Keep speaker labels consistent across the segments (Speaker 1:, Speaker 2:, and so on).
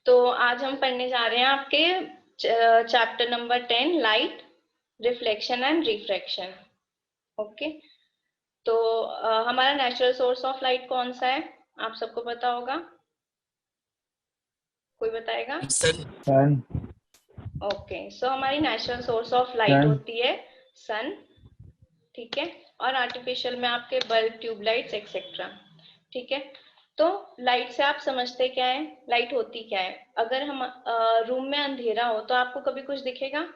Speaker 1: तो आज हम पढ़ने जा रहे हैं आपके chapter number 10 light, reflection and refraction. Okay, तो हमारा नेचुरल सोर्स ऑफ लाइट कौन सा है, आप सबको पता होगा? कोई बताएगा?
Speaker 2: सन।
Speaker 1: ओके, सो हमारी नेचुरल सोर्स ऑफ लाइट होती है सन। ठीक है, और आर्टिफिशियल में आपके बल्ब, ट्यूबलाइट्स एक्सेट्रा। ठीक है, तो लाइट से आप समझते क्या है, लाइट होती क्या है? अगर हम रूम में अंधेरा हो तो आपको कभी कुछ दिखेगा?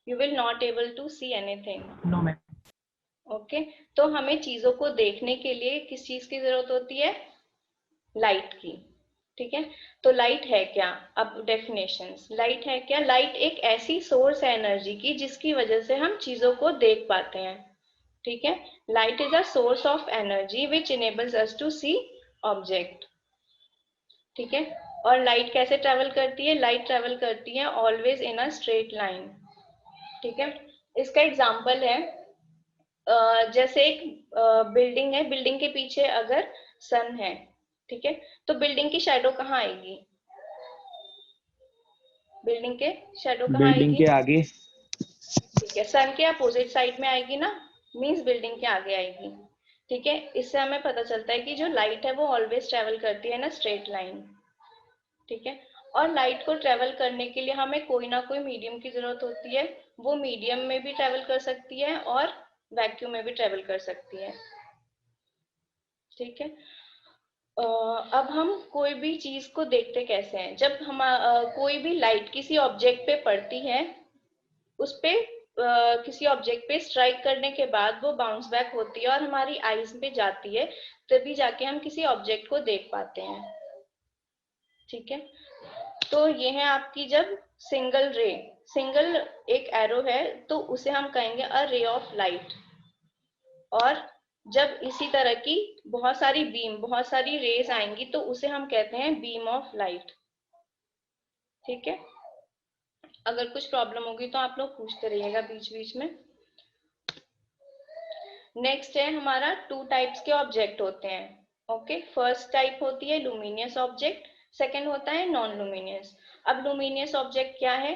Speaker 1: You will not able to see anything.
Speaker 2: No ma'am.
Speaker 1: Okay, तो हमें चीजों को देखने के लिए किस चीज की जरूरत होती है? लाइट की। ठीक है, तो लाइट है क्या? अब डेफिनेशंस, लाइट है क्या? लाइट एक ऐसी सोर्स है एनर्जी की जिसकी वजह से हम चीजों को देख पाते हैं। ठीक है, light is a source of energy which enables us to see object. ठीक है, और लाइट कैसे ट्रेवल करती है? लाइट ट्रेवल करती है always in a straight line. ठीक है, इसका एग्जाम्पल है जैसे एक बिल्डिंग है, बिल्डिंग के पीछे अगर सन है, ठीक है, तो बिल्डिंग की शैडो कहाँ आएगी? बिल्डिंग के शैडो कहाँ
Speaker 2: बिल्डिंग
Speaker 1: आएगी?
Speaker 2: के आगे।
Speaker 1: ठीक है, सन के अपोजिट साइड में आएगी ना, मीन्स बिल्डिंग के आगे आएगी। ठीक है, इससे हमें पता चलता है कि जो लाइट है वो ऑलवेज ट्रेवल करती है ना स्ट्रेट लाइन। ठीक है, और लाइट को ट्रेवल करने के लिए हमें कोई ना कोई मीडियम की जरूरत होती है। वो मीडियम में भी ट्रेवल कर सकती है और वैक्यूम में भी ट्रेवल कर सकती है। ठीक है, अब हम कोई भी चीज को देखते कैसे हैं? जब हम कोई भी लाइट किसी ऑब्जेक्ट पे पड़ती है, उस पे किसी ऑब्जेक्ट पे स्ट्राइक करने के बाद वो बाउंस बैक होती है और हमारी आईज पे जाती है, तभी जाके हम किसी ऑब्जेक्ट को देख पाते हैं। ठीक है, तो ये है आपकी जब सिंगल रे, सिंगल एक एरो है तो उसे हम कहेंगे अ रे ऑफ लाइट। और जब इसी तरह की बहुत सारी बीम, बहुत सारी रेज आएंगी तो उसे हम कहते हैं बीम ऑफ लाइट। ठीक है, अगर कुछ प्रॉब्लम होगी तो आप लोग पूछते रहिएगा बीच बीच में। नेक्स्ट है हमारा, टू टाइप्स के ऑब्जेक्ट होते हैं। ओके, फर्स्ट टाइप होती है लुमिनियस ऑब्जेक्ट, सेकंड होता है नॉन लुमिनियस। अब लुमिनियस ऑब्जेक्ट क्या है?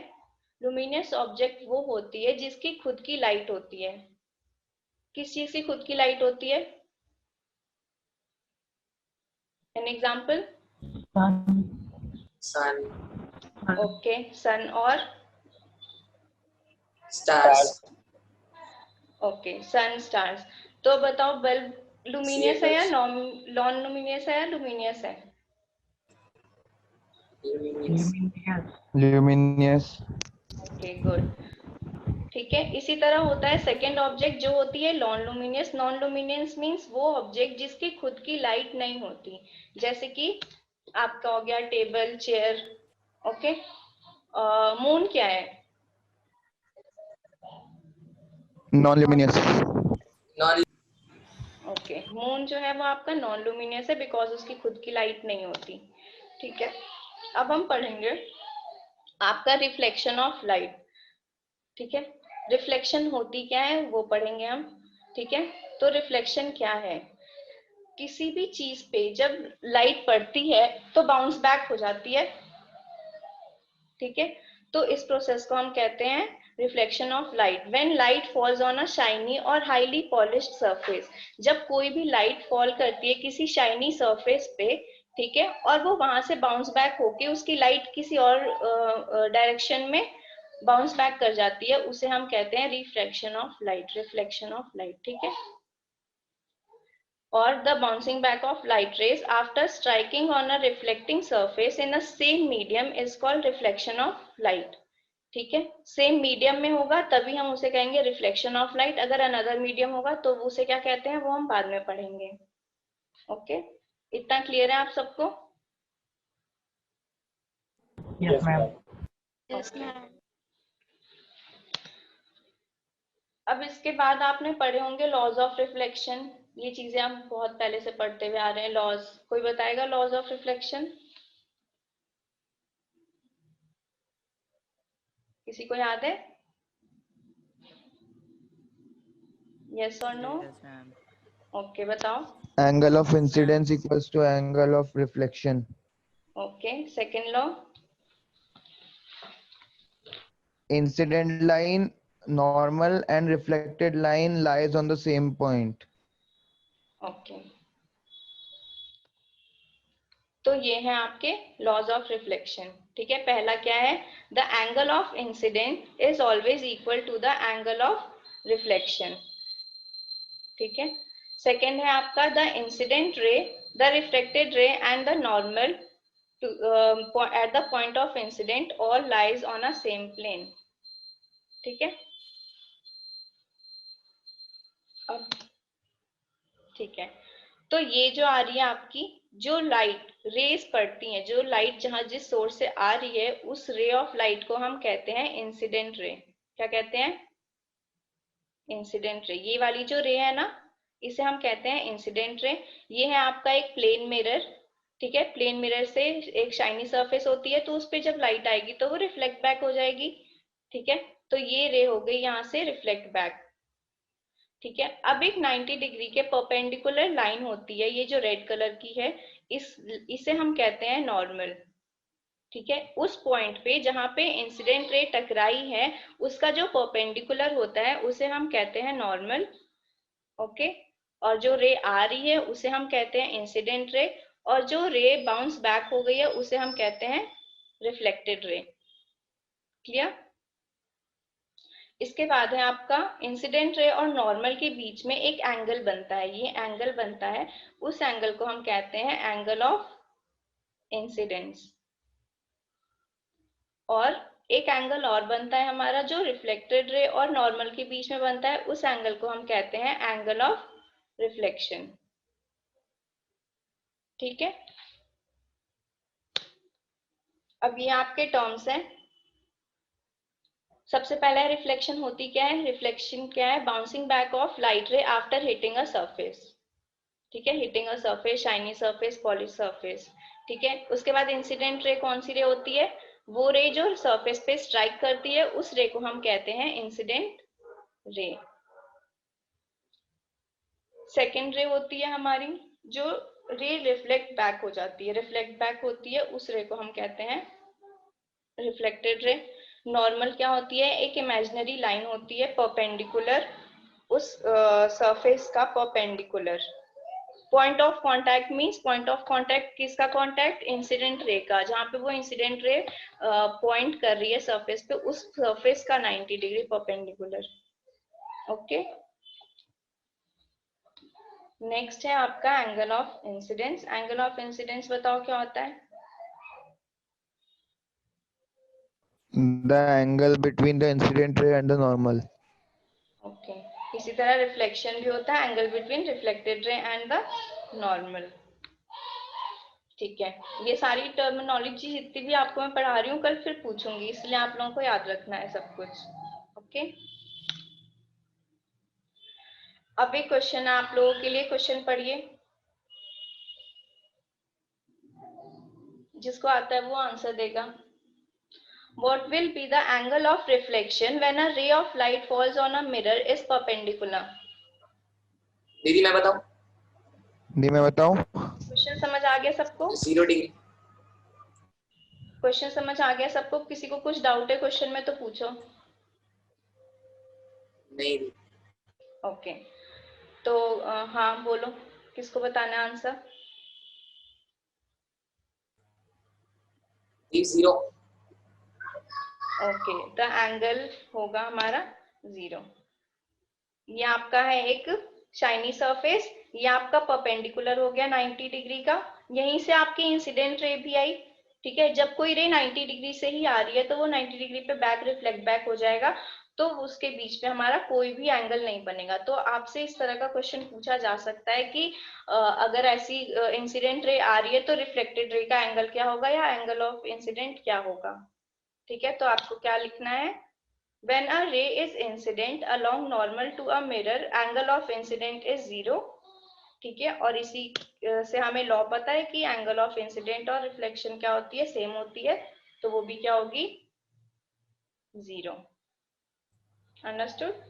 Speaker 1: लुमिनियस ऑब्जेक्ट वो होती है जिसकी खुद की लाइट होती है। किस चीज की खुद की लाइट होती है? An example?
Speaker 3: सन,
Speaker 1: ओके, सन और
Speaker 3: स्टार्स,
Speaker 1: ओके, सन, स्टार्स। तो बताओ, बल्ब लुमिनियस है या
Speaker 3: CFS,
Speaker 1: नॉन लुमिनियस है या लुमिनियस है?
Speaker 3: luminous,
Speaker 2: luminous.
Speaker 1: Okay, good. ठीक है, इसी तरह होता है सेकेंड ऑब्जेक्ट जो होती है non luminous. Non luminous means वो ऑब्जेक्ट जिसकी खुद की लाइट नहीं होती, जैसे कि आपका हो गया टेबल, चेयर। ओके, मून क्या है?
Speaker 2: Non luminous.
Speaker 3: non
Speaker 1: okay, moon जो है वो आपका नॉन लुमिनियस है बिकॉज उसकी खुद की लाइट नहीं होती। ठीक है, अब हम पढ़ेंगे आपका रिफ्लेक्शन ऑफ लाइट। ठीक है, रिफ्लेक्शन होती क्या है वो पढ़ेंगे हम। ठीक है, तो रिफ्लेक्शन क्या है? किसी भी चीज पे जब लाइट पड़ती है तो बाउंस बैक हो जाती है। ठीक है, तो इस प्रोसेस को हम कहते हैं reflection of light. When light falls on a shiny और हाईली पॉलिश्ड सरफेस, जब कोई भी लाइट फॉल करती है किसी शाइनी सरफेस पे, ठीक है, और वो वहां से बाउंस बैक होके उसकी लाइट किसी और डायरेक्शन में बाउंस बैक कर जाती है, उसे हम कहते हैं refraction of light, reflection of light. ठीक है, or the bouncing back of light rays after striking on a reflecting surface in a same medium is called reflection of light। ठीक है, सेम मीडियम में होगा तभी हम उसे कहेंगे रिफ्लेक्शन ऑफ लाइट, अगर अनदर मीडियम होगा तो उसे क्या कहते हैं वो हम बाद में पढ़ेंगे। ओके, इतना क्लियर है आप सबको?
Speaker 2: Yes ma'am.
Speaker 1: ओके, अब इसके बाद आपने पढ़े होंगे लॉज ऑफ रिफ्लेक्शन। ये चीजें हम बहुत पहले से पढ़ते हुए आ रहे हैं। लॉज, कोई बताएगा लॉज ऑफ रिफ्लेक्शन? किसी को याद है? यस और नो? ओके, बताओ।
Speaker 2: Angle of incidence equals to angle of reflection.
Speaker 1: Okay, second law,
Speaker 2: Incident line, normal and reflected line lies on the same point.
Speaker 1: Okay. तो ये है आपके लॉज ऑफ रिफ्लेक्शन। ठीक है, पहला क्या है, the angle of incident is always equal to the angle of reflection. ठीक है, सेकेंड है आपका the incident ray, the reflected ray and the normal at the point of incident all lies on a same plane। ठीक है, अब ठीक है, तो ये जो आ रही है आपकी, जो लाइट रेज पड़ती हैं, जो लाइट जहां जिस सोर्स से आ रही है, उस रे ऑफ लाइट को हम कहते हैं इंसिडेंट रे। क्या कहते हैं? Incident ray. ये वाली जो रे है ना, इसे हम कहते हैं इंसिडेंट रे। ये है आपका एक प्लेन मिरर। ठीक है, प्लेन मिरर से एक शाइनी सरफेस होती है, तो उस पे जब लाइट आएगी तो वो रिफ्लेक्ट बैक हो जाएगी। ठीक है, तो ये रे हो गई यहाँ से रिफ्लेक्ट बैक। ठीक है, अब एक 90 डिग्री के परपेंडिकुलर लाइन होती है, ये जो रेड कलर की है, इसे हम कहते हैं नॉर्मल। ठीक है, उस पॉइंट पे जहां पे इंसिडेंट रे टकराई है, उसका जो परपेंडिकुलर होता है उसे हम कहते हैं नॉर्मल। ओके, और जो रे आ रही है उसे हम कहते हैं इंसिडेंट रे, और जो रे बाउंस बैक हो गई है उसे हम कहते हैं रिफ्लेक्टेड रे। क्लियर? इसके बाद है आपका इंसिडेंट रे और नॉर्मल के बीच में एक एंगल बनता है, ये एंगल बनता है, उस एंगल को हम कहते हैं एंगल ऑफ इंसिडेंस। और एक एंगल और बनता है हमारा जो रिफ्लेक्टेड रे और नॉर्मल के बीच में बनता है, उस एंगल को हम कहते हैं एंगल ऑफ रिफ्लेक्शन। ठीक है, अब ये आपके टर्म्स हैं। सबसे पहले रिफ्लेक्शन होती क्या है? रिफ्लेक्शन क्या है? Bouncing back of light ray after hitting a surface. ठीक है, hitting a surface, shiny surface, polish surface. ठीक है, उसके बाद इंसिडेंट रे कौन सी रे होती है? वो रे जो सरफेस पे स्ट्राइक करती है, उस रे को हम कहते हैं इंसिडेंट रे। सेकेंड रे होती है हमारी जो रे रिफ्लेक्ट बैक हो जाती है, रिफ्लेक्ट बैक होती है, उस रे को हम कहते हैं रिफ्लेक्टेड रे। नॉर्मल क्या होती है? एक इमेजिनरी लाइन होती है परपेंडिकुलर, उस सरफेस का perpendicular. Point of contact means, point of contact किसका कांटेक्ट? इंसिडेंट रे का, जहां पे वो इंसिडेंट रे पॉइंट कर रही है सरफेस पे, उस सरफेस का 90 डिग्री परपेंडिकुलर। ओके, नेक्स्ट है आपका angle of incidence. Angle of incidence बताओ क्या होता है?
Speaker 2: The angle between the incident ray and the normal.
Speaker 1: Okay, इसी तरह रिफ्लेक्शन भी होता है, angle between reflected ray and the normal. ठीक है, ये सारी टर्मिनोलॉजी जितनी भी आपको मैं पढ़ा रही हूँ कल फिर पूछूंगी, इसलिए आप लोगों को याद रखना है सब कुछ। ओके, अब एक क्वेश्चन है आप लोगों के लिए, क्वेश्चन पढ़िए, जिसको आता है वो आंसर देगा। What will be the angle of reflection when a ray of light falls on a mirror is perpendicular?
Speaker 3: दीदी मैं बताऊं?
Speaker 2: दी मैं बताऊं?
Speaker 1: क्वेश्चन समझ आ गया सबको?
Speaker 3: 0 डिग्री।
Speaker 1: क्वेश्चन समझ आ गया सबको? किसी को कुछ डाउट है क्वेश्चन में तो पूछो।
Speaker 3: नहीं,
Speaker 1: ओके, तो हाँ बोलो, किसको बताना है आंसर?
Speaker 3: 0।
Speaker 1: ओके, द एंगल होगा हमारा 0। ये आपका है एक शाइनी सरफेस, ये आपका परपेंडिकुलर हो गया 90 डिग्री का, यहीं से आपकी इंसिडेंट रे भी आई। ठीक है, जब कोई रे 90 डिग्री से ही आ रही है तो वो 90 डिग्री पे बैक रिफ्लेक्ट बैक हो जाएगा, तो उसके बीच में हमारा कोई भी एंगल नहीं बनेगा। तो आपसे इस तरह का क्वेश्चन पूछा जा सकता है कि अगर ऐसी इंसिडेंट रे आ रही है तो रिफ्लेक्टेड रे का एंगल क्या होगा, या एंगल ऑफ इंसिडेंट क्या होगा। ठीक है, तो आपको क्या लिखना है? When a ray is incident along normal to a mirror, angle of incident is 0। ठीक है, और इसी से हमें लॉ पता है कि एंगल ऑफ इंसिडेंट और रिफ्लेक्शन क्या होती है? सेम होती है, तो वो भी क्या होगी? 0। अंडरस्टूड?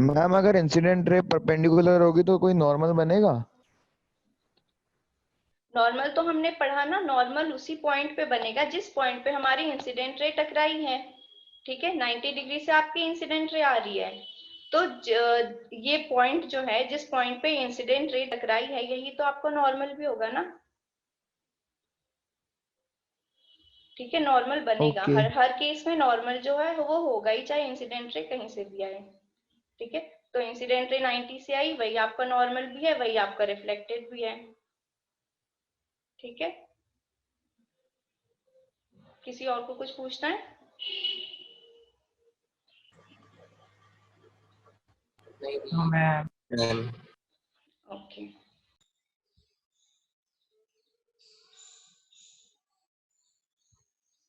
Speaker 2: मैम अगर इंसिडेंट रे परपेंडिकुलर होगी तो कोई नॉर्मल बनेगा?
Speaker 1: नॉर्मल तो हमने पढ़ा ना, नॉर्मल उसी पॉइंट पे बनेगा जिस पॉइंट पे हमारी इंसिडेंट रे टकराई है। ठीक है, 90 डिग्री से आपकी इंसिडेंट रे आ रही है, तो ये पॉइंट जो है जिस पॉइंट पे इंसिडेंट रे टकराई है, यही तो आपको नॉर्मल भी होगा ना। ठीक है, नॉर्मल बनेगा।
Speaker 2: Okay.
Speaker 1: हर केस में नॉर्मल जो है वो होगा ही, चाहे इंसिडेंट रे कहीं से भी आए। ठीक है, तो इंसिडेंट रे 90 से आई, वही आपका नॉर्मल भी है, वही आपका रिफ्लेक्टेड भी है। ठीक है, किसी और को कुछ पूछना है?
Speaker 3: नहीं
Speaker 4: तो मैं
Speaker 3: मैम।